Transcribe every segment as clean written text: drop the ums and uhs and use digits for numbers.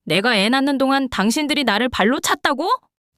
내가 애 낳는 동안 당신들이 나를 발로 찼다고?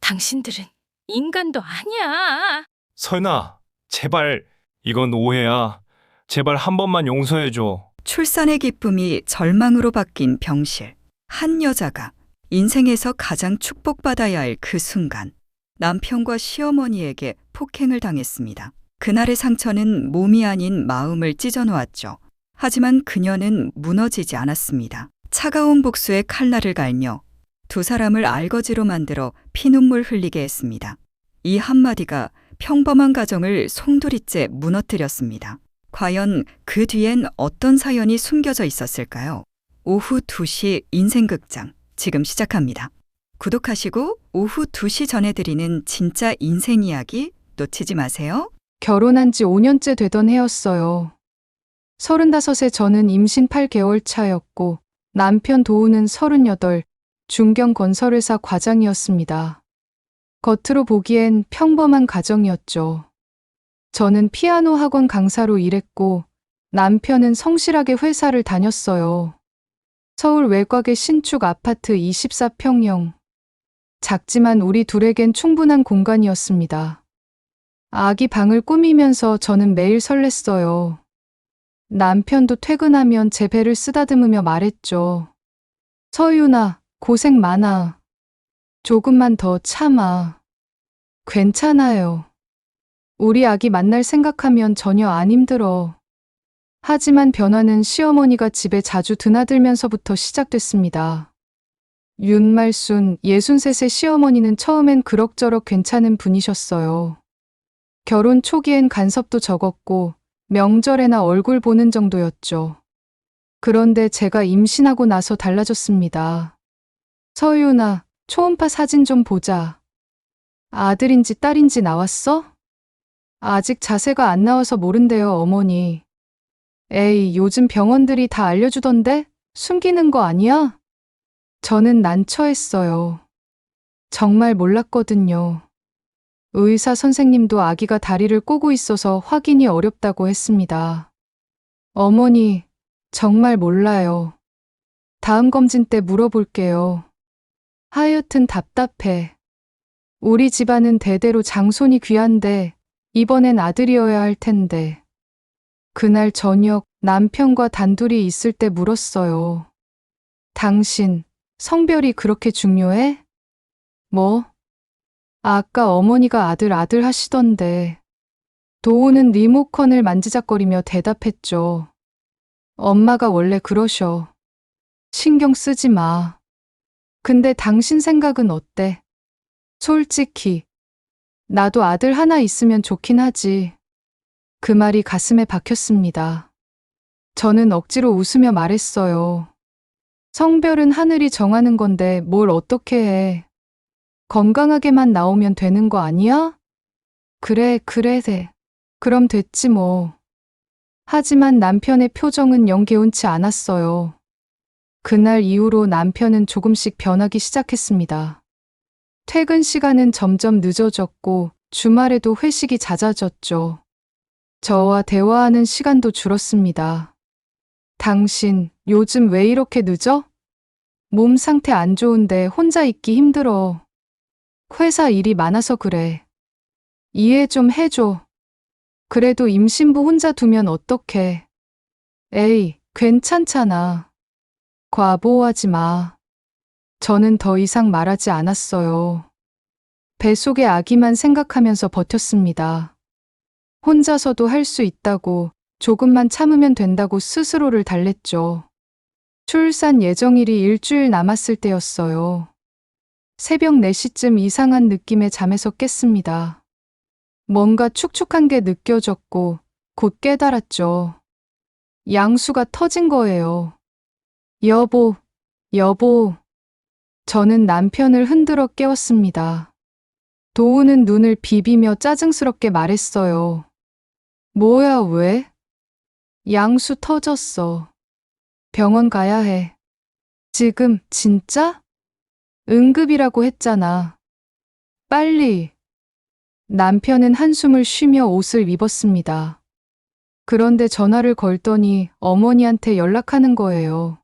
당신들은 인간도 아니야. 서연아, 제발, 이건 오해야. 제발 한 번만 용서해줘. 출산의 기쁨이 절망으로 바뀐 병실. 한 여자가 인생에서 가장 축복받아야 할 그 순간, 남편과 시어머니에게 폭행을 당했습니다. 그날의 상처는 몸이 아닌 마음을 찢어놓았죠. 하지만 그녀는 무너지지 않았습니다. 차가운 복수의 칼날을 갈며 두 사람을 알거지로 만들어 피눈물 흘리게 했습니다. 이 한마디가 평범한 가정을 송두리째 무너뜨렸습니다. 과연 그 뒤엔 어떤 사연이 숨겨져 있었을까요? 오후 2시 인생극장 지금 시작합니다. 구독하시고 오후 2시 전해드리는 진짜 인생 이야기 놓치지 마세요. 결혼한 지 5년째 되던 해였어요. 35에 저는 임신 8개월 차였고 남편 도우는 38, 중견 건설회사 과장이었습니다. 겉으로 보기엔 평범한 가정이었죠. 저는 피아노 학원 강사로 일했고 남편은 성실하게 회사를 다녔어요. 서울 외곽의 신축 아파트 24평형. 작지만 우리 둘에겐 충분한 공간이었습니다. 아기 방을 꾸미면서 저는 매일 설렜어요. 남편도 퇴근하면 제 배를 쓰다듬으며 말했죠. 서윤아, 고생 많아. 조금만 더 참아. 괜찮아요. 우리 아기 만날 생각하면 전혀 안 힘들어. 하지만 변화는 시어머니가 집에 자주 드나들면서부터 시작됐습니다. 윤말순 63세 시어머니는 처음엔 그럭저럭 괜찮은 분이셨어요. 결혼 초기엔 간섭도 적었고 명절에나 얼굴 보는 정도였죠. 그런데 제가 임신하고 나서 달라졌습니다. 서윤아, 초음파 사진 좀 보자. 아들인지 딸인지 나왔어? 아직 자세가 안 나와서 모른대요, 어머니. 에이, 요즘 병원들이 다 알려주던데? 숨기는 거 아니야? 저는 난처했어요. 정말 몰랐거든요. 의사 선생님도 아기가 다리를 꼬고 있어서 확인이 어렵다고 했습니다. 어머니, 정말 몰라요. 다음 검진 때 물어볼게요. 하여튼 답답해. 우리 집안은 대대로 장손이 귀한데 이번엔 아들이어야 할 텐데. 그날 저녁 남편과 단둘이 있을 때 물었어요. 당신, 성별이 그렇게 중요해? 뭐? 아까 어머니가 아들 하시던데. 도우는 리모컨을 만지작거리며 대답했죠. 엄마가 원래 그러셔. 신경 쓰지 마. 근데 당신 생각은 어때? 솔직히, 나도 아들 하나 있으면 좋긴 하지. 그 말이 가슴에 박혔습니다. 저는 억지로 웃으며 말했어요. 성별은 하늘이 정하는 건데 뭘 어떻게 해. 건강하게만 나오면 되는 거 아니야? 그래. 그럼 됐지 뭐. 하지만 남편의 표정은 영 개운치 않았어요. 그날 이후로 남편은 조금씩 변하기 시작했습니다. 퇴근 시간은 점점 늦어졌고 주말에도 회식이 잦아졌죠. 저와 대화하는 시간도 줄었습니다. 당신, 요즘 왜 이렇게 늦어? 몸 상태 안 좋은데 혼자 있기 힘들어. 회사 일이 많아서 그래. 이해 좀 해줘. 그래도 임신부 혼자 두면 어떡해. 에이, 괜찮잖아. 과보호하지 마. 저는 더 이상 말하지 않았어요. 뱃속의 아기만 생각하면서 버텼습니다. 혼자서도 할 수 있다고, 조금만 참으면 된다고 스스로를 달랬죠. 출산 예정일이 일주일 남았을 때였어요. 새벽 4시쯤 이상한 느낌에 잠에서 깼습니다. 뭔가 축축한 게 느껴졌고 곧 깨달았죠. 양수가 터진 거예요. 여보. 저는 남편을 흔들어 깨웠습니다. 도우는 눈을 비비며 짜증스럽게 말했어요. 뭐야, 왜? 양수 터졌어. 병원 가야 해. 지금, 진짜? 응급이라고 했잖아. 빨리. 남편은 한숨을 쉬며 옷을 입었습니다. 그런데 전화를 걸더니 어머니한테 연락하는 거예요.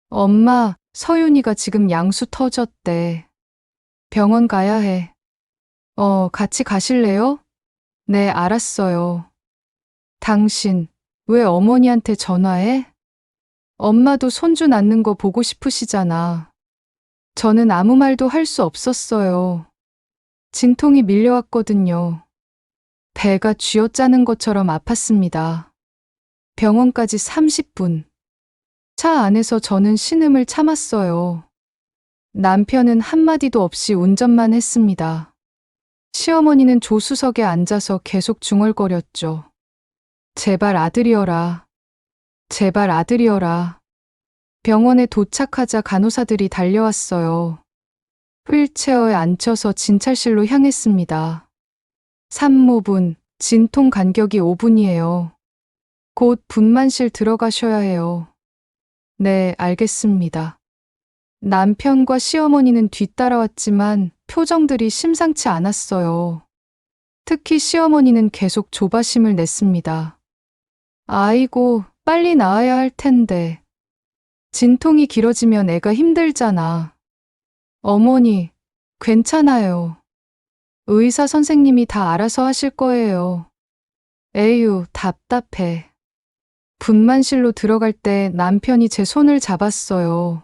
엄마, 서윤이가 지금 양수 터졌대. 병원 가야 해. 같이 가실래요? 네, 알았어요. 당신, 왜 어머니한테 전화해? 엄마도 손주 낳는 거 보고 싶으시잖아. 저는 아무 말도 할 수 없었어요. 진통이 밀려왔거든요. 배가 쥐어짜는 것처럼 아팠습니다. 병원까지 30분. 차 안에서 저는 신음을 참았어요. 남편은 한마디도 없이 운전만 했습니다. 시어머니는 조수석에 앉아서 계속 중얼거렸죠. 제발 아들이어라. 제발 아들이어라. 병원에 도착하자 간호사들이 달려왔어요. 휠체어에 앉혀서 진찰실로 향했습니다. 산모분, 진통 간격이 5분이에요. 곧 분만실 들어가셔야 해요. 네, 알겠습니다. 남편과 시어머니는 뒤따라왔지만 표정들이 심상치 않았어요. 특히 시어머니는 계속 조바심을 냈습니다. 아이고, 빨리 나아야 할 텐데. 진통이 길어지면 애가 힘들잖아. 어머니, 괜찮아요. 의사 선생님이 다 알아서 하실 거예요. 에휴, 답답해. 분만실로 들어갈 때 남편이 제 손을 잡았어요.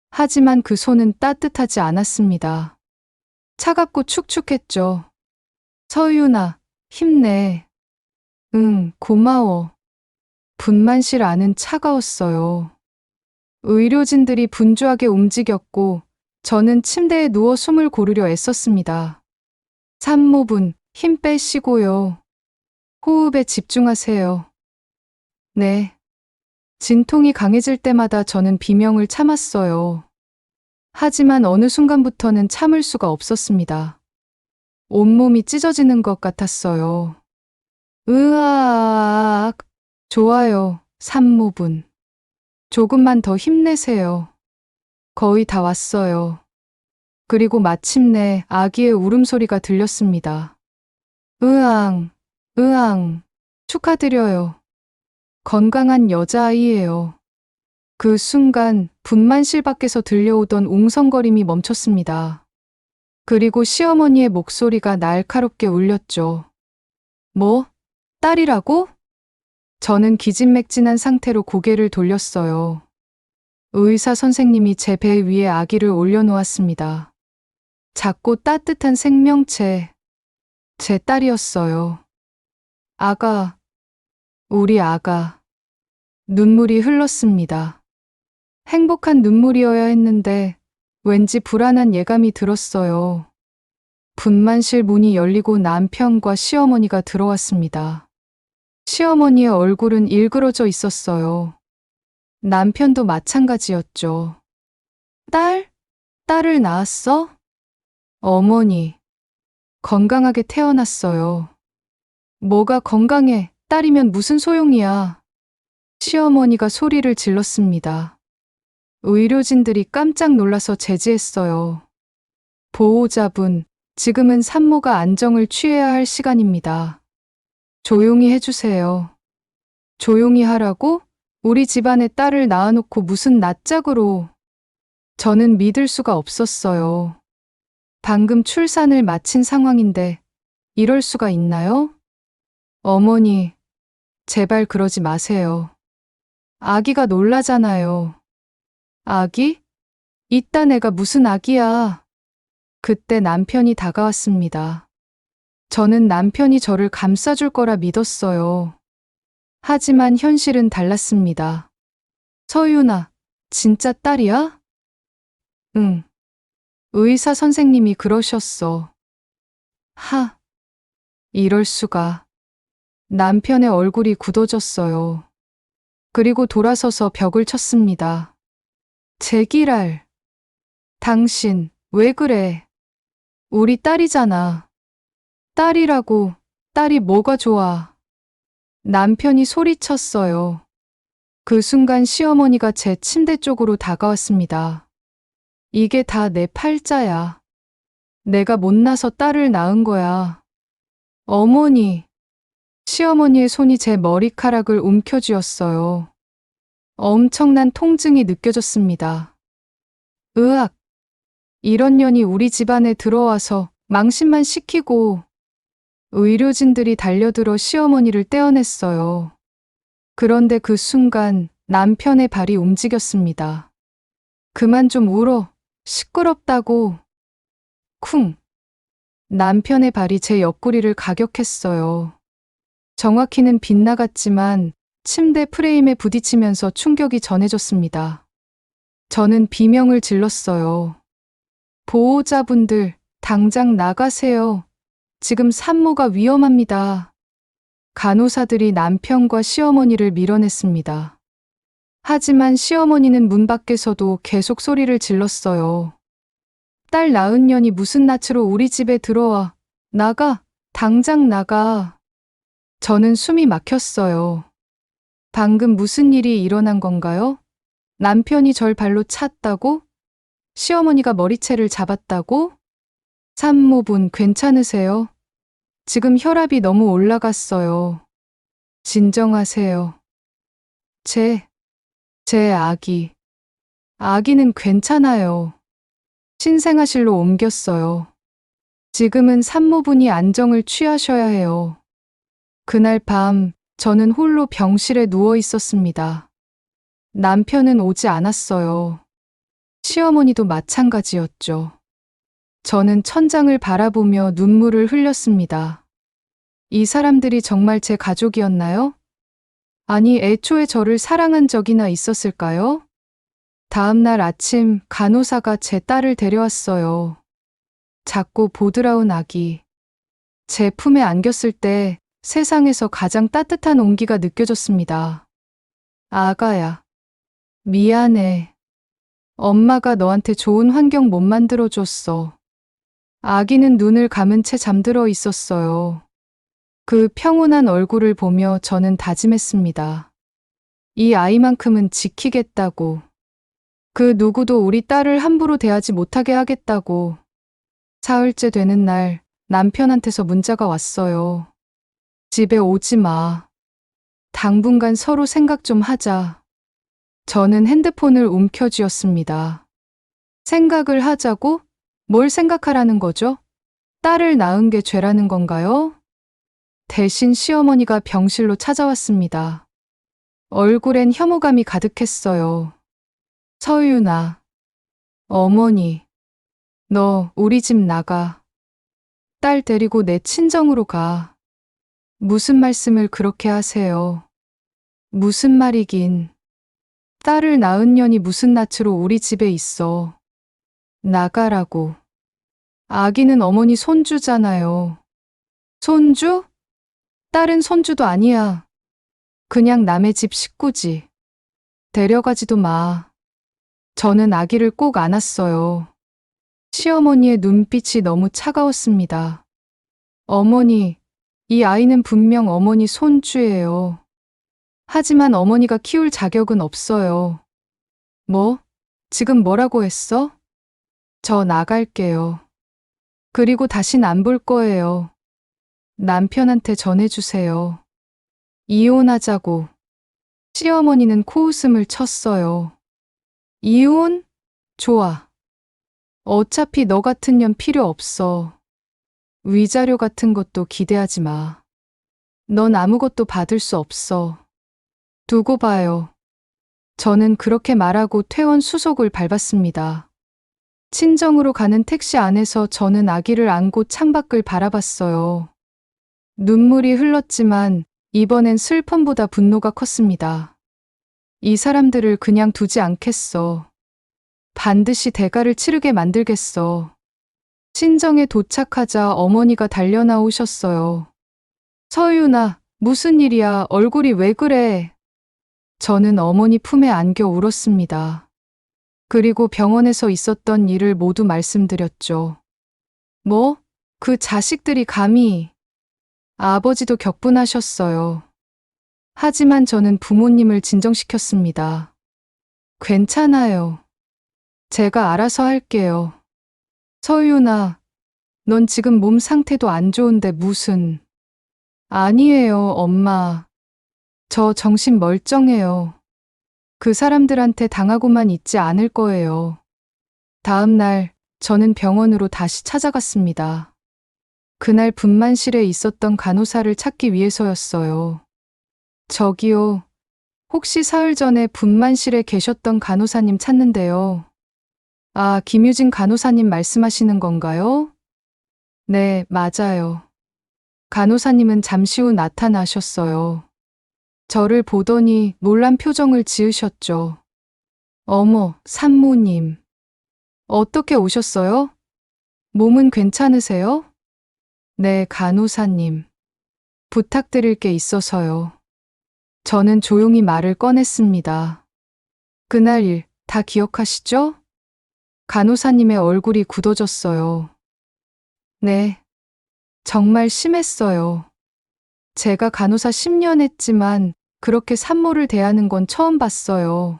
하지만 그 손은 따뜻하지 않았습니다. 차갑고 축축했죠. 서윤아, 힘내. 응, 고마워. 분만실 안은 차가웠어요. 의료진들이 분주하게 움직였고 저는 침대에 누워 숨을 고르려 애썼습니다. 산모분, 힘 빼시고요. 호흡에 집중하세요. 네. 진통이 강해질 때마다 저는 비명을 참았어요. 하지만 어느 순간부터는 참을 수가 없었습니다. 온몸이 찢어지는 것 같았어요. 으아악. 좋아요, 산모분. 조금만 더 힘내세요. 거의 다 왔어요. 그리고 마침내 아기의 울음소리가 들렸습니다. 으앙, 으앙, 축하드려요. 건강한 여자아이예요. 그 순간 분만실 밖에서 들려오던 웅성거림이 멈췄습니다. 그리고 시어머니의 목소리가 날카롭게 울렸죠. 뭐? 딸이라고? 저는 기진맥진한 상태로 고개를 돌렸어요. 의사 선생님이 제 배 위에 아기를 올려놓았습니다. 작고 따뜻한 생명체, 제 딸이었어요. 아가, 우리 아가. 눈물이 흘렀습니다. 행복한 눈물이어야 했는데 왠지 불안한 예감이 들었어요. 분만실 문이 열리고 남편과 시어머니가 들어왔습니다. 시어머니의 얼굴은 일그러져 있었어요. 남편도 마찬가지였죠. 딸을 낳았어? 어머니, 건강하게 태어났어요. 뭐가 건강해? 딸이면 무슨 소용이야. 시어머니가 소리를 질렀습니다. 의료진들이 깜짝 놀라서 제지했어요. 보호자분, 지금은 산모가 안정을 취해야 할 시간입니다. 조용히 해주세요. 조용히 하라고? 우리 집안에 딸을 낳아놓고 무슨 낯짝으로. 저는 믿을 수가 없었어요. 방금 출산을 마친 상황인데 이럴 수가 있나요? 어머니, 제발 그러지 마세요. 아기가 놀라잖아요. 아기? 이딴 애가 무슨 아기야. 그때 남편이 다가왔습니다. 저는 남편이 저를 감싸줄 거라 믿었어요. 하지만 현실은 달랐습니다. 서윤아, 진짜 딸이야? 응. 의사 선생님이 그러셨어. 이럴 수가. 남편의 얼굴이 굳어졌어요. 그리고 돌아서서 벽을 쳤습니다. 제기랄. 당신, 왜 그래? 우리 딸이잖아. 딸이라고, 딸이 뭐가 좋아. 남편이 소리쳤어요. 그 순간 시어머니가 제 침대 쪽으로 다가왔습니다. 이게 다 내 팔자야. 내가 못나서 딸을 낳은 거야. 어머니. 시어머니의 손이 제 머리카락을 움켜쥐었어요. 엄청난 통증이 느껴졌습니다. 으악! 이런 년이 우리 집안에 들어와서 망신만 시키고 의료진들이 달려들어 시어머니를 떼어냈어요. 그런데 그 순간 남편의 발이 움직였습니다. 그만 좀 울어. 시끄럽다고. 쿵. 남편의 발이 제 옆구리를 가격했어요. 정확히는 빗나갔지만 침대 프레임에 부딪히면서 충격이 전해졌습니다. 저는 비명을 질렀어요. 보호자분들, 당장 나가세요. 지금 산모가 위험합니다. 간호사들이 남편과 시어머니를 밀어냈습니다. 하지만 시어머니는 문 밖에서도 계속 소리를 질렀어요. 딸 낳은 년이 무슨 낯으로 우리 집에 들어와. 나가, 당장 나가. 저는 숨이 막혔어요. 방금 무슨 일이 일어난 건가요? 남편이 절 발로 찼다고? 시어머니가 머리채를 잡았다고? 산모분 괜찮으세요? 지금 혈압이 너무 올라갔어요. 진정하세요. 제 아기는 괜찮아요. 신생아실로 옮겼어요. 지금은 산모분이 안정을 취하셔야 해요. 그날 밤 저는 홀로 병실에 누워 있었습니다. 남편은 오지 않았어요. 시어머니도 마찬가지였죠. 저는 천장을 바라보며 눈물을 흘렸습니다. 이 사람들이 정말 제 가족이었나요? 아니, 애초에 저를 사랑한 적이나 있었을까요? 다음 날 아침 간호사가 제 딸을 데려왔어요. 작고 보드라운 아기. 제 품에 안겼을 때 세상에서 가장 따뜻한 온기가 느껴졌습니다. 아가야, 미안해. 엄마가 너한테 좋은 환경 못 만들어줬어. 아기는 눈을 감은 채 잠들어 있었어요. 그 평온한 얼굴을 보며 저는 다짐했습니다. 이 아이만큼은 지키겠다고. 그 누구도 우리 딸을 함부로 대하지 못하게 하겠다고. 사흘째 되는 날 남편한테서 문자가 왔어요. 집에 오지 마. 당분간 서로 생각 좀 하자. 저는 핸드폰을 움켜쥐었습니다. 생각을 하자고? 뭘 생각하라는 거죠? 딸을 낳은 게 죄라는 건가요? 대신 시어머니가 병실로 찾아왔습니다. 얼굴엔 혐오감이 가득했어요. 서유나, 어머니, 너 우리 집 나가. 딸 데리고 내 친정으로 가. 무슨 말씀을 그렇게 하세요? 무슨 말이긴. 딸을 낳은 년이 무슨 낯으로 우리 집에 있어. 나가라고. 아기는 어머니 손주잖아요. 손주? 딸은 손주도 아니야. 그냥 남의 집 식구지. 데려가지도 마. 저는 아기를 꼭 안았어요. 시어머니의 눈빛이 너무 차가웠습니다. 어머니, 이 아이는 분명 어머니 손주예요. 하지만 어머니가 키울 자격은 없어요. 뭐? 지금 뭐라고 했어? 저 나갈게요. 그리고 다신 안 볼 거예요. 남편한테 전해주세요. 이혼하자고. 시어머니는 코웃음을 쳤어요. 이혼? 좋아. 어차피 너 같은 년 필요 없어. 위자료 같은 것도 기대하지 마. 넌 아무것도 받을 수 없어. 두고 봐요. 저는 그렇게 말하고 퇴원 수속을 밟았습니다. 친정으로 가는 택시 안에서 저는 아기를 안고 창밖을 바라봤어요. 눈물이 흘렀지만 이번엔 슬픔보다 분노가 컸습니다. 이 사람들을 그냥 두지 않겠어. 반드시 대가를 치르게 만들겠어. 친정에 도착하자 어머니가 달려나오셨어요. 서유나, 무슨 일이야? 얼굴이 왜 그래? 저는 어머니 품에 안겨 울었습니다. 그리고 병원에서 있었던 일을 모두 말씀드렸죠. 뭐? 그 자식들이 감히. 아버지도 격분하셨어요. 하지만 저는 부모님을 진정시켰습니다. 괜찮아요. 제가 알아서 할게요. 서유나, 넌 지금 몸 상태도 안 좋은데 무슨. 아니에요, 엄마. 저 정신 멀쩡해요. 그 사람들한테 당하고만 있지 않을 거예요. 다음 날 저는 병원으로 다시 찾아갔습니다. 그날 분만실에 있었던 간호사를 찾기 위해서였어요. 저기요. 혹시 사흘 전에 분만실에 계셨던 간호사님 찾는데요. 아, 김유진 간호사님 말씀하시는 건가요? 네, 맞아요. 간호사님은 잠시 후 나타나셨어요. 저를 보더니 놀란 표정을 지으셨죠. 어머, 산모님. 어떻게 오셨어요? 몸은 괜찮으세요? 네, 간호사님. 부탁드릴 게 있어서요. 저는 조용히 말을 꺼냈습니다. 그날 일 다 기억하시죠? 간호사님의 얼굴이 굳어졌어요. 네. 정말 심했어요. 제가 간호사 10년 했지만 그렇게 산모를 대하는 건 처음 봤어요.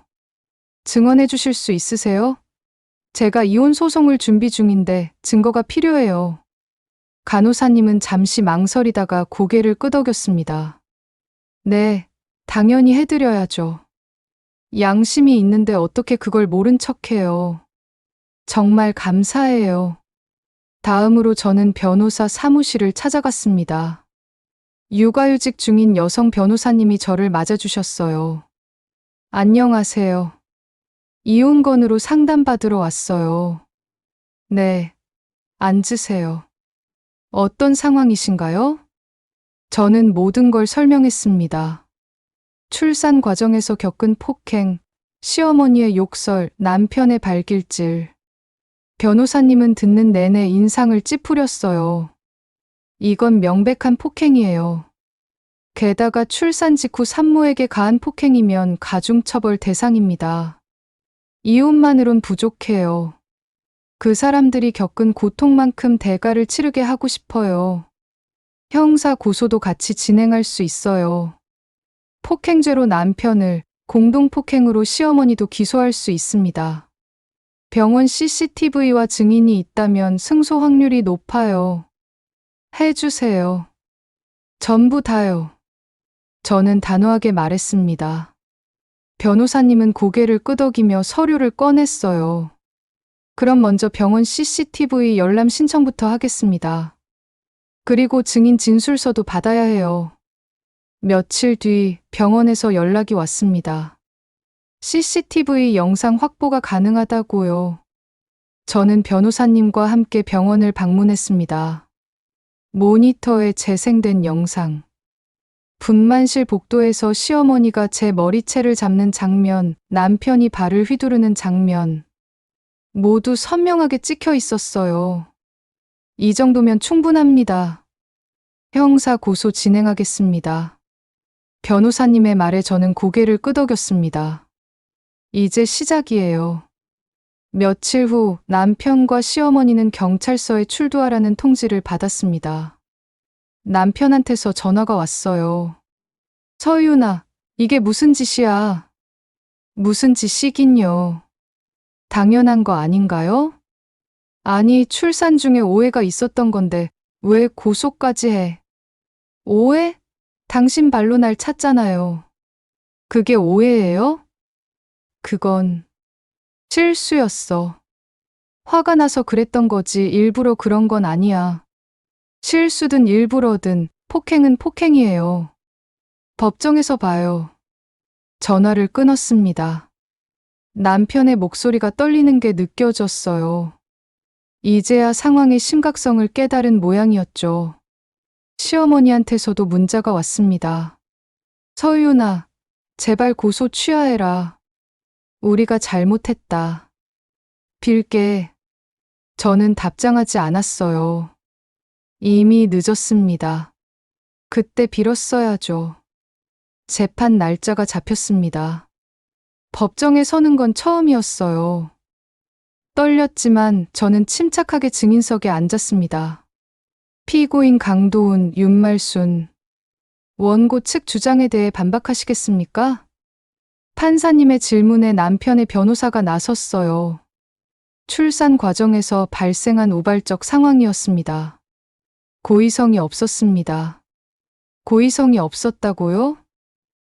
증언해 주실 수 있으세요? 제가 이혼 소송을 준비 중인데 증거가 필요해요. 간호사님은 잠시 망설이다가 고개를 끄덕였습니다. 네, 당연히 해드려야죠. 양심이 있는데 어떻게 그걸 모른 척해요. 정말 감사해요. 다음으로 저는 변호사 사무실을 찾아갔습니다. 육아휴직 중인 여성 변호사님이 저를 맞아주셨어요. 안녕하세요. 이혼 건으로 상담받으러 왔어요. 네, 앉으세요. 어떤 상황이신가요? 저는 모든 걸 설명했습니다. 출산 과정에서 겪은 폭행, 시어머니의 욕설, 남편의 발길질. 변호사님은 듣는 내내 인상을 찌푸렸어요. 이건 명백한 폭행이에요. 게다가 출산 직후 산모에게 가한 폭행이면 가중처벌 대상입니다. 이혼만으론 부족해요. 그 사람들이 겪은 고통만큼 대가를 치르게 하고 싶어요. 형사 고소도 같이 진행할 수 있어요. 폭행죄로 남편을, 공동폭행으로 시어머니도 기소할 수 있습니다. 병원 CCTV와 증인이 있다면 승소 확률이 높아요. 해주세요. 전부 다요. 저는 단호하게 말했습니다. 변호사님은 고개를 끄덕이며 서류를 꺼냈어요. 그럼 먼저 병원 CCTV 열람 신청부터 하겠습니다. 그리고 증인 진술서도 받아야 해요. 며칠 뒤 병원에서 연락이 왔습니다. CCTV 영상 확보가 가능하다고요. 저는 변호사님과 함께 병원을 방문했습니다. 모니터에 재생된 영상. 분만실 복도에서 시어머니가 제 머리채를 잡는 장면, 남편이 발을 휘두르는 장면. 모두 선명하게 찍혀 있었어요. 이 정도면 충분합니다. 형사 고소 진행하겠습니다. 변호사님의 말에 저는 고개를 끄덕였습니다. 이제 시작이에요. 며칠 후 남편과 시어머니는 경찰서에 출두하라는 통지를 받았습니다. 남편한테서 전화가 왔어요. 서유나, 이게 무슨 짓이야? 무슨 짓이긴요. 당연한 거 아닌가요? 아니, 출산 중에 오해가 있었던 건데 왜 고소까지 해? 오해? 당신 발로 날 찼잖아요. 그게 오해예요? 그건 실수였어. 화가 나서 그랬던 거지 일부러 그런 건 아니야. 실수든 일부러든 폭행은 폭행이에요. 법정에서 봐요. 전화를 끊었습니다. 남편의 목소리가 떨리는 게 느껴졌어요. 이제야 상황의 심각성을 깨달은 모양이었죠. 시어머니한테서도 문자가 왔습니다. 서유나, 제발 고소 취하해라. 우리가 잘못했다. 빌게. 저는 답장하지 않았어요. 이미 늦었습니다. 그때 빌었어야죠. 재판 날짜가 잡혔습니다. 법정에 서는 건 처음이었어요. 떨렸지만 저는 침착하게 증인석에 앉았습니다. 피고인 강도훈, 윤말순. 원고 측 주장에 대해 반박하시겠습니까? 판사님의 질문에 남편의 변호사가 나섰어요. 출산 과정에서 발생한 우발적 상황이었습니다. 고의성이 없었습니다. 고의성이 없었다고요?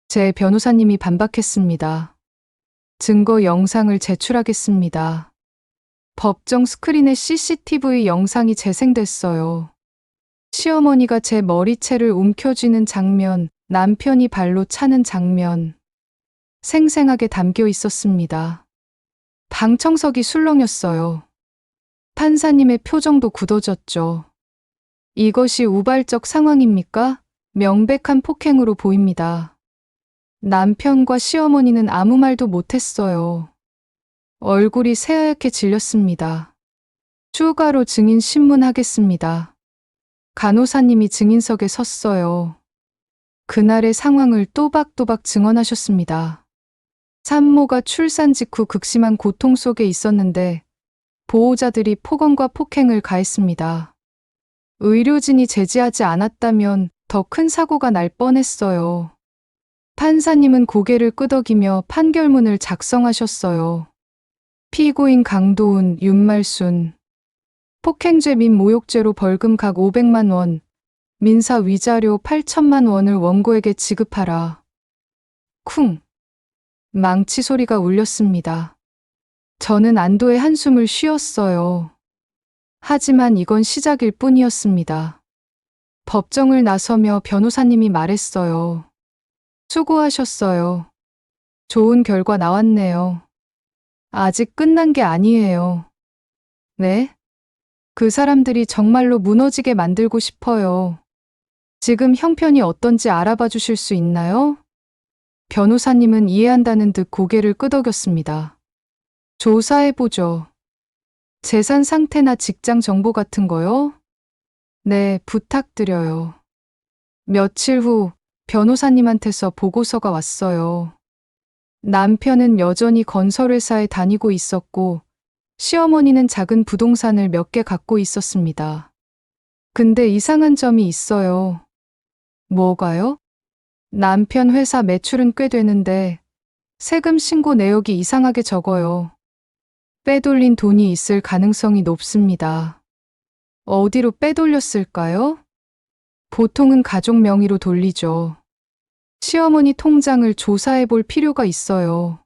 제 변호사님이 반박했습니다. 증거 영상을 제출하겠습니다. 법정 스크린에 CCTV 영상이 재생됐어요. 시어머니가 제 머리채를 움켜쥐는 장면, 남편이 발로 차는 장면. 생생하게 담겨 있었습니다. 방청석이 술렁였어요. 판사님의 표정도 굳어졌죠. 이것이 우발적 상황입니까? 명백한 폭행으로 보입니다. 남편과 시어머니는 아무 말도 못했어요. 얼굴이 새하얗게 질렸습니다. 추가로 증인 신문하겠습니다. 간호사님이 증인석에 섰어요. 그날의 상황을 또박또박 증언하셨습니다. 산모가 출산 직후 극심한 고통 속에 있었는데 보호자들이 폭언과 폭행을 가했습니다. 의료진이 제지하지 않았다면 더 큰 사고가 날 뻔했어요. 판사님은 고개를 끄덕이며 판결문을 작성하셨어요. 피고인 강도훈, 윤말순. 폭행죄 및 모욕죄로 벌금 각 500만 원, 민사 위자료 8천만 원을 원고에게 지급하라. 쿵. 망치 소리가 울렸습니다. 저는 안도의 한숨을 쉬었어요. 하지만 이건 시작일 뿐이었습니다. 법정을 나서며 변호사님이 말했어요. 수고하셨어요. 좋은 결과 나왔네요. 아직 끝난 게 아니에요. 네? 그 사람들이 정말로 무너지게 만들고 싶어요. 지금 형편이 어떤지 알아봐 주실 수 있나요? 변호사님은 이해한다는 듯 고개를 끄덕였습니다. 조사해보죠. 재산 상태나 직장 정보 같은 거요? 네, 부탁드려요. 며칠 후 변호사님한테서 보고서가 왔어요. 남편은 여전히 건설회사에 다니고 있었고, 시어머니는 작은 부동산을 몇 개 갖고 있었습니다. 근데 이상한 점이 있어요. 뭐가요? 남편 회사 매출은 꽤 되는데 세금 신고 내역이 이상하게 적어요. 빼돌린 돈이 있을 가능성이 높습니다. 어디로 빼돌렸을까요? 보통은 가족 명의로 돌리죠. 시어머니 통장을 조사해 볼 필요가 있어요.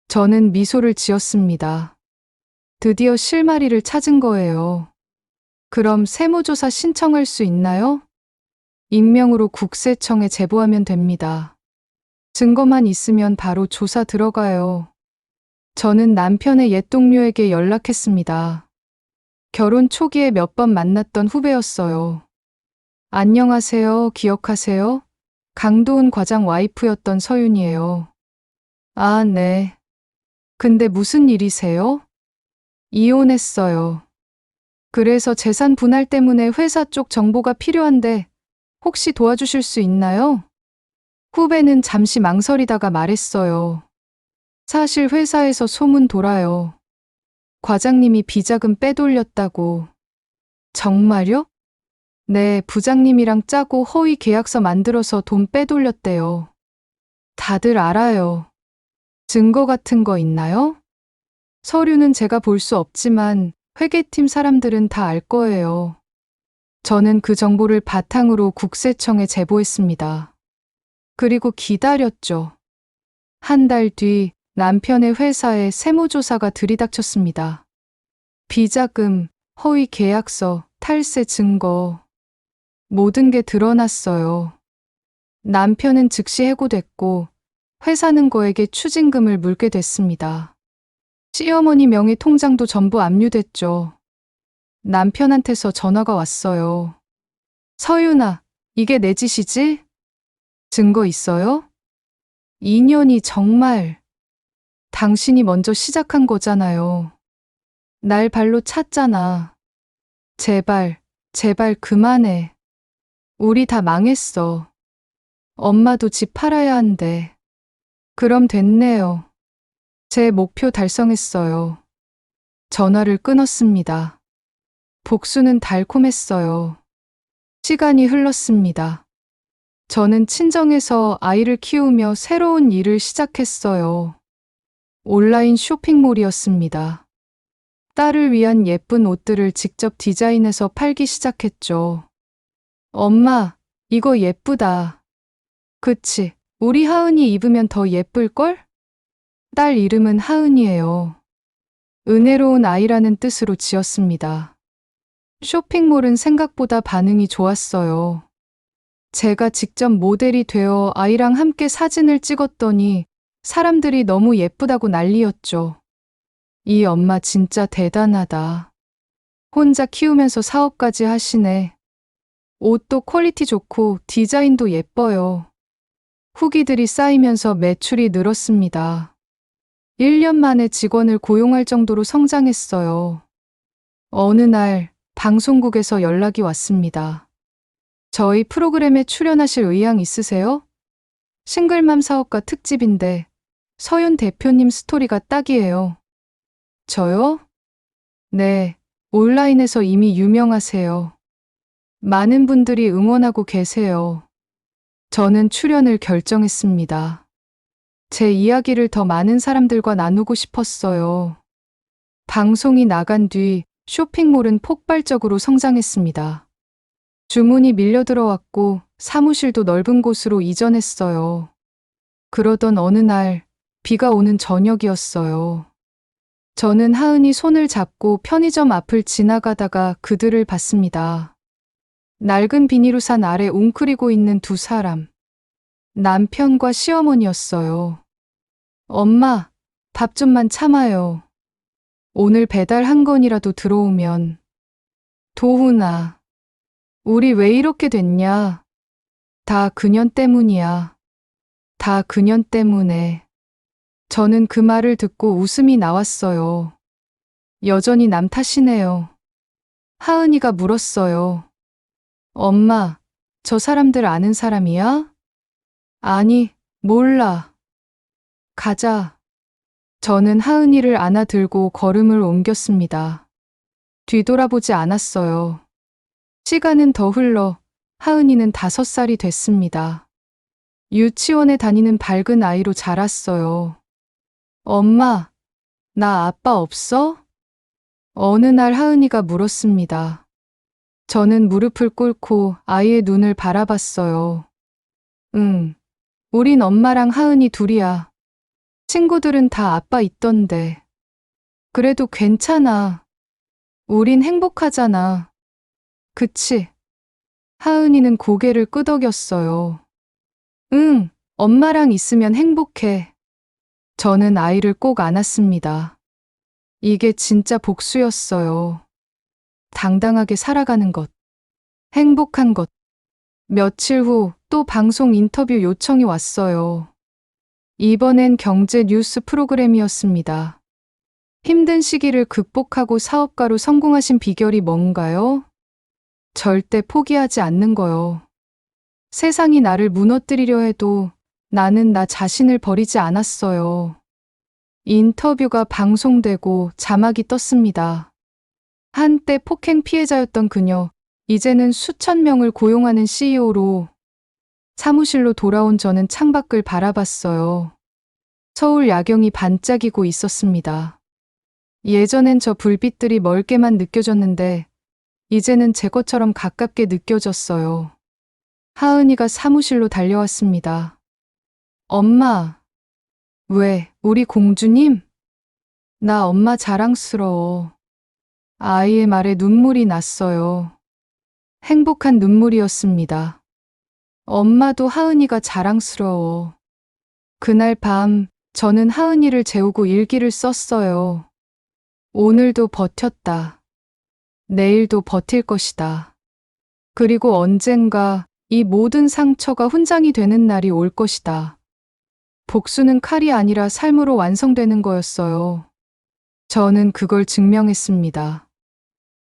저는 미소를 지었습니다. 드디어 실마리를 찾은 거예요. 그럼 세무조사 신청할 수 있나요? 익명으로 국세청에 제보하면 됩니다. 증거만 있으면 바로 조사 들어가요. 저는 남편의 옛 동료에게 연락했습니다. 결혼 초기에 몇 번 만났던 후배였어요. 안녕하세요, 기억하세요? 강도훈 과장 와이프였던 서윤이에요. 아, 네. 근데 무슨 일이세요? 이혼했어요. 그래서 재산 분할 때문에 회사 쪽 정보가 필요한데 혹시 도와주실 수 있나요? 후배는 잠시 망설이다가 말했어요. 사실 회사에서 소문 돌아요. 과장님이 비자금 빼돌렸다고. 정말요? 네, 부장님이랑 짜고 허위 계약서 만들어서 돈 빼돌렸대요. 다들 알아요. 증거 같은 거 있나요? 서류는 제가 볼 수 없지만 회계팀 사람들은 다 알 거예요. 저는 그 정보를 바탕으로 국세청에 제보했습니다. 그리고 기다렸죠. 한 달 뒤 남편의 회사에 세무조사가 들이닥쳤습니다. 비자금, 허위 계약서, 탈세 증거, 모든 게 드러났어요. 남편은 즉시 해고됐고 회사는 거에게 추징금을 물게 됐습니다. 시어머니 명의 통장도 전부 압류됐죠. 남편한테서 전화가 왔어요. 서윤아, 이게 내 짓이지? 증거 있어요? 인연이 정말. 당신이 먼저 시작한 거잖아요. 날 발로 찼잖아. 제발, 제발 그만해. 우리 다 망했어. 엄마도 집 팔아야 한대. 그럼 됐네요. 제 목표 달성했어요. 전화를 끊었습니다. 복수는 달콤했어요. 시간이 흘렀습니다. 저는 친정에서 아이를 키우며 새로운 일을 시작했어요. 온라인 쇼핑몰이었습니다. 딸을 위한 예쁜 옷들을 직접 디자인해서 팔기 시작했죠. 엄마, 이거 예쁘다. 그치, 우리 하은이 입으면 더 예쁠걸? 딸 이름은 하은이에요. 은혜로운 아이라는 뜻으로 지었습니다. 쇼핑몰은 생각보다 반응이 좋았어요. 제가 직접 모델이 되어 아이랑 함께 사진을 찍었더니 사람들이 너무 예쁘다고 난리였죠. 이 엄마 진짜 대단하다. 혼자 키우면서 사업까지 하시네. 옷도 퀄리티 좋고 디자인도 예뻐요. 후기들이 쌓이면서 매출이 늘었습니다. 1년 만에 직원을 고용할 정도로 성장했어요. 어느 날 방송국에서 연락이 왔습니다. 저희 프로그램에 출연하실 의향 있으세요? 싱글맘 사업가 특집인데 서윤 대표님 스토리가 딱이에요. 저요? 네, 온라인에서 이미 유명하세요. 많은 분들이 응원하고 계세요. 저는 출연을 결정했습니다. 제 이야기를 더 많은 사람들과 나누고 싶었어요. 방송이 나간 뒤 쇼핑몰은 폭발적으로 성장했습니다. 주문이 밀려 들어왔고 사무실도 넓은 곳으로 이전했어요. 그러던 어느 날 비가 오는 저녁이었어요. 저는 하은이 손을 잡고 편의점 앞을 지나가다가 그들을 봤습니다. 낡은 비닐우산 아래 웅크리고 있는 두 사람. 남편과 시어머니였어요. 엄마, 밥 좀만 참아요. 오늘 배달 한 건이라도 들어오면. 도훈아, 우리 왜 이렇게 됐냐? 다 그년 때문이야. 다 그년 때문에. 저는 그 말을 듣고 웃음이 나왔어요. 여전히 남 탓이네요. 하은이가 물었어요. 엄마, 저 사람들 아는 사람이야? 아니, 몰라. 가자. 저는 하은이를 안아들고 걸음을 옮겼습니다. 뒤돌아보지 않았어요. 시간은 더 흘러 하은이는 5살이 됐습니다. 유치원에 다니는 밝은 아이로 자랐어요. 엄마, 나 아빠 없어? 어느 날 하은이가 물었습니다. 저는 무릎을 꿇고 아이의 눈을 바라봤어요. 응, 우린 엄마랑 하은이 둘이야. 친구들은 다 아빠 있던데. 그래도 괜찮아. 우린 행복하잖아. 그치? 하은이는 고개를 끄덕였어요. 응, 엄마랑 있으면 행복해. 저는 아이를 꼭 안았습니다. 이게 진짜 복수였어요. 당당하게 살아가는 것. 행복한 것. 며칠 후 또 방송 인터뷰 요청이 왔어요. 이번엔 경제 뉴스 프로그램이었습니다. 힘든 시기를 극복하고 사업가로 성공하신 비결이 뭔가요? 절대 포기하지 않는 거요. 세상이 나를 무너뜨리려 해도 나는 나 자신을 버리지 않았어요. 인터뷰가 방송되고 자막이 떴습니다. 한때 폭행 피해자였던 그녀, 이제는 수천 명을 고용하는 CEO로. 사무실로 돌아온 저는 창밖을 바라봤어요. 서울 야경이 반짝이고 있었습니다. 예전엔 저 불빛들이 멀게만 느껴졌는데 이제는 제 것처럼 가깝게 느껴졌어요. 하은이가 사무실로 달려왔습니다. 엄마. 왜, 우리 공주님? 나 엄마 자랑스러워. 아이의 말에 눈물이 났어요. 행복한 눈물이었습니다. 엄마도 하은이가 자랑스러워. 그날 밤 저는 하은이를 재우고 일기를 썼어요. 오늘도 버텼다. 내일도 버틸 것이다. 그리고 언젠가 이 모든 상처가 훈장이 되는 날이 올 것이다. 복수는 칼이 아니라 삶으로 완성되는 거였어요. 저는 그걸 증명했습니다.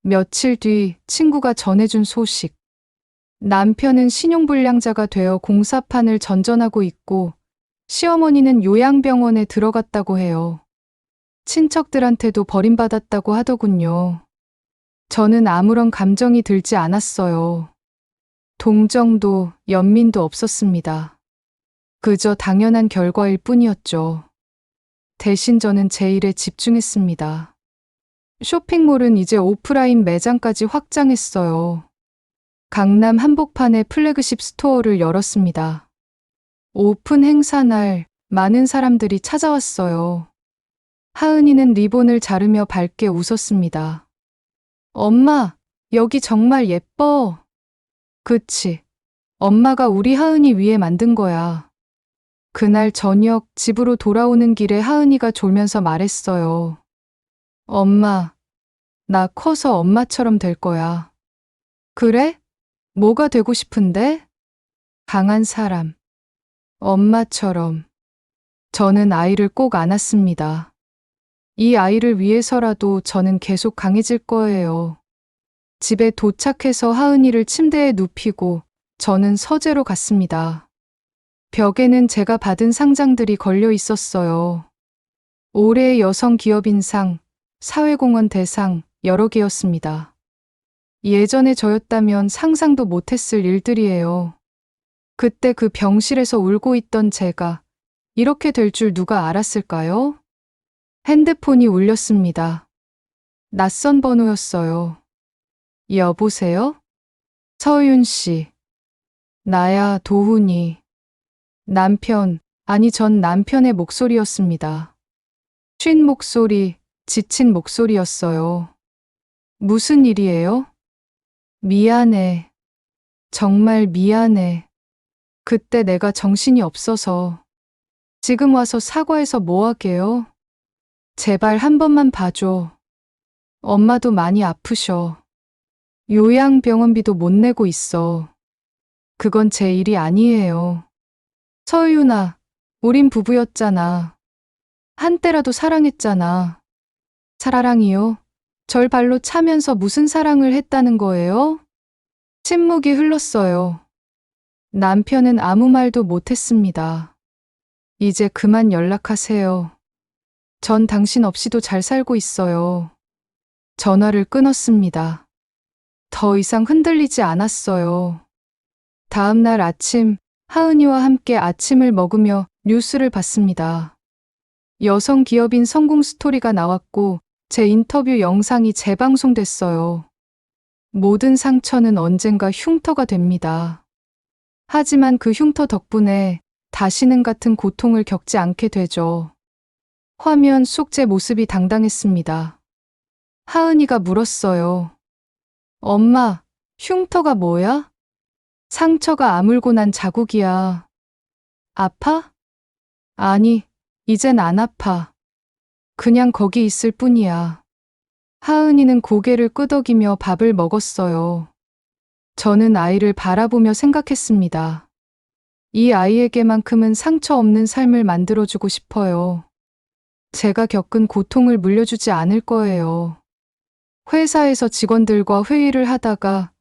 며칠 뒤 친구가 전해준 소식. 남편은 신용불량자가 되어 공사판을 전전하고 있고 시어머니는 요양병원에 들어갔다고 해요. 친척들한테도 버림받았다고 하더군요. 저는 아무런 감정이 들지 않았어요. 동정도 연민도 없었습니다. 그저 당연한 결과일 뿐이었죠. 대신 저는 제 일에 집중했습니다. 쇼핑몰은 이제 오프라인 매장까지 확장했어요. 강남 한복판에 플래그십 스토어를 열었습니다. 오픈 행사 날 많은 사람들이 찾아왔어요. 하은이는 리본을 자르며 밝게 웃었습니다. 엄마, 여기 정말 예뻐. 그치. 엄마가 우리 하은이 위해 만든 거야. 그날 저녁 집으로 돌아오는 길에 하은이가 졸면서 말했어요. 엄마, 나 커서 엄마처럼 될 거야. 그래? 뭐가 되고 싶은데? 강한 사람. 엄마처럼. 저는 아이를 꼭 안았습니다. 이 아이를 위해서라도 저는 계속 강해질 거예요. 집에 도착해서 하은이를 침대에 눕히고 저는 서재로 갔습니다. 벽에는 제가 받은 상장들이 걸려 있었어요. 올해의 여성 기업인상, 사회공헌 대상 여러 개였습니다. 예전에 저였다면 상상도 못했을 일들이에요. 그때 그 병실에서 울고 있던 제가 이렇게 될 줄 누가 알았을까요? 핸드폰이 울렸습니다. 낯선 번호였어요. 여보세요? 서윤 씨. 나야, 도훈이. 전 남편의 목소리였습니다. 쉰 목소리, 지친 목소리였어요. 무슨 일이에요? 미안해. 정말 미안해. 그때 내가 정신이 없어서. 지금 와서 사과해서 뭐 하게요? 제발 한 번만 봐줘. 엄마도 많이 아프셔. 요양병원비도 못 내고 있어. 그건 제 일이 아니에요. 서윤아, 우린 부부였잖아. 한때라도 사랑했잖아. 사랑이요? 절 발로 차면서 무슨 사랑을 했다는 거예요? 침묵이 흘렀어요. 남편은 아무 말도 못했습니다. 이제 그만 연락하세요. 전 당신 없이도 잘 살고 있어요. 전화를 끊었습니다. 더 이상 흔들리지 않았어요. 다음 날 아침, 하은이와 함께 아침을 먹으며 뉴스를 봤습니다. 여성 기업인 성공 스토리가 나왔고 제 인터뷰 영상이 재방송됐어요. 모든 상처는 언젠가 흉터가 됩니다. 하지만 그 흉터 덕분에 다시는 같은 고통을 겪지 않게 되죠. 화면 속 제 모습이 당당했습니다. 하은이가 물었어요. 엄마, 흉터가 뭐야? 상처가 아물고 난 자국이야. 아파? 아니, 이젠 안 아파. 그냥 거기 있을 뿐이야. 하은이는 고개를 끄덕이며 밥을 먹었어요. 저는 아이를 바라보며 생각했습니다. 이 아이에게만큼은 상처 없는 삶을 만들어주고 싶어요. 제가 겪은 고통을 물려주지 않을 거예요. 회사에서 직원들과 회의를 하다가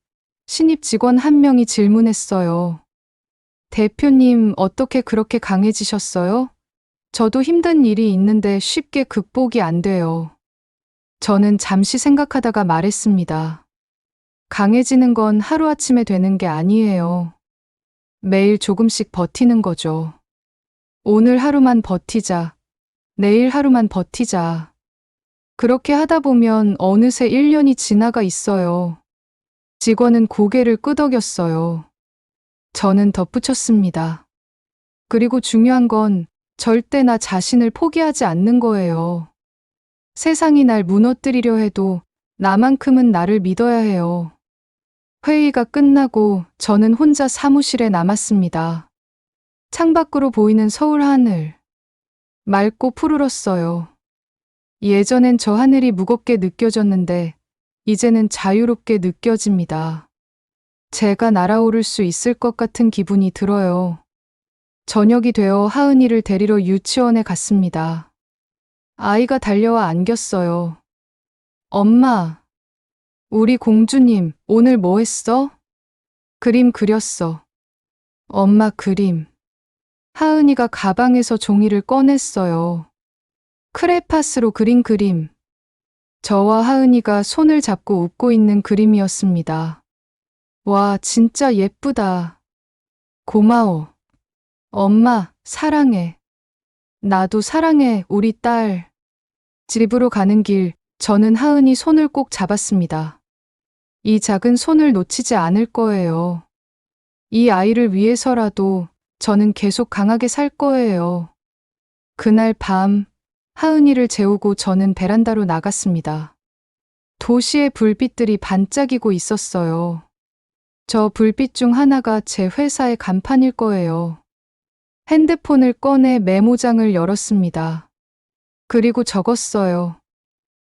신입 직원 한 명이 질문했어요. 대표님, 어떻게 그렇게 강해지셨어요? 저도 힘든 일이 있는데 쉽게 극복이 안 돼요. 저는 잠시 생각하다가 말했습니다. 강해지는 건 하루아침에 되는 게 아니에요. 매일 조금씩 버티는 거죠. 오늘 하루만 버티자. 내일 하루만 버티자. 그렇게 하다 보면 어느새 1년이 지나가 있어요. 직원은 고개를 끄덕였어요. 저는 덧붙였습니다. 그리고 중요한 건 절대 나 자신을 포기하지 않는 거예요. 세상이 날 무너뜨리려 해도 나만큼은 나를 믿어야 해요. 회의가 끝나고 저는 혼자 사무실에 남았습니다. 창밖으로 보이는 서울 하늘. 맑고 푸르렀어요. 예전엔 저 하늘이 무겁게 느껴졌는데 이제는 자유롭게 느껴집니다. 제가 날아오를 수 있을 것 같은 기분이 들어요. 저녁이 되어 하은이를 데리러 유치원에 갔습니다. 아이가 달려와 안겼어요. 엄마, 우리 공주님 오늘 뭐 했어? 그림 그렸어. 엄마 그림. 하은이가 가방에서 종이를 꺼냈어요. 크레파스로 그린 그림. 저와 하은이가 손을 잡고 웃고 있는 그림이었습니다. 와, 진짜 예쁘다. 고마워. 엄마, 사랑해. 나도 사랑해, 우리 딸. 집으로 가는 길, 저는 하은이 손을 꼭 잡았습니다. 이 작은 손을 놓치지 않을 거예요. 이 아이를 위해서라도 저는 계속 강하게 살 거예요. 그날 밤, 하은이를 재우고 저는 베란다로 나갔습니다. 도시의 불빛들이 반짝이고 있었어요. 저 불빛 중 하나가 제 회사의 간판일 거예요. 핸드폰을 꺼내 메모장을 열었습니다. 그리고 적었어요.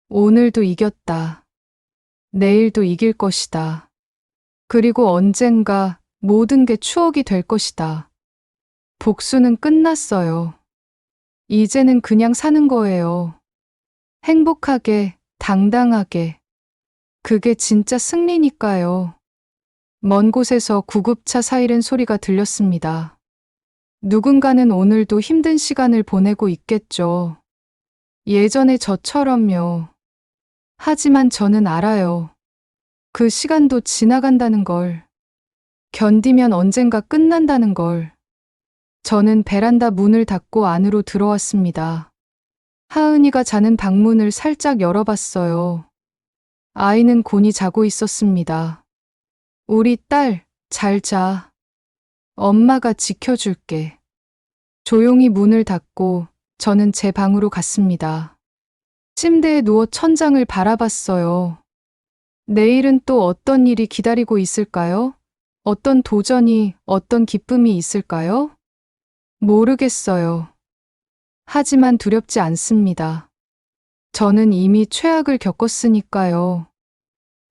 오늘도 이겼다. 내일도 이길 것이다. 그리고 언젠가 모든 게 추억이 될 것이다. 복수는 끝났어요. 이제는 그냥 사는 거예요. 행복하게, 당당하게. 그게 진짜 승리니까요. 먼 곳에서 구급차 사이렌 소리가 들렸습니다. 누군가는 오늘도 힘든 시간을 보내고 있겠죠. 예전의 저처럼요. 하지만 저는 알아요. 그 시간도 지나간다는 걸. 견디면 언젠가 끝난다는 걸. 저는 베란다 문을 닫고 안으로 들어왔습니다. 하은이가 자는 방문을 살짝 열어봤어요. 아이는 곤히 자고 있었습니다. 우리 딸, 잘 자. 엄마가 지켜줄게. 조용히 문을 닫고 저는 제 방으로 갔습니다. 침대에 누워 천장을 바라봤어요. 내일은 또 어떤 일이 기다리고 있을까요? 어떤 도전이, 어떤 기쁨이 있을까요? 모르겠어요. 하지만 두렵지 않습니다. 저는 이미 최악을 겪었으니까요.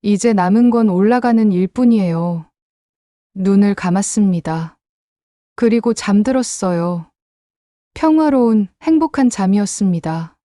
이제 남은 건 올라가는 일뿐이에요. 눈을 감았습니다. 그리고 잠들었어요. 평화로운 행복한 잠이었습니다.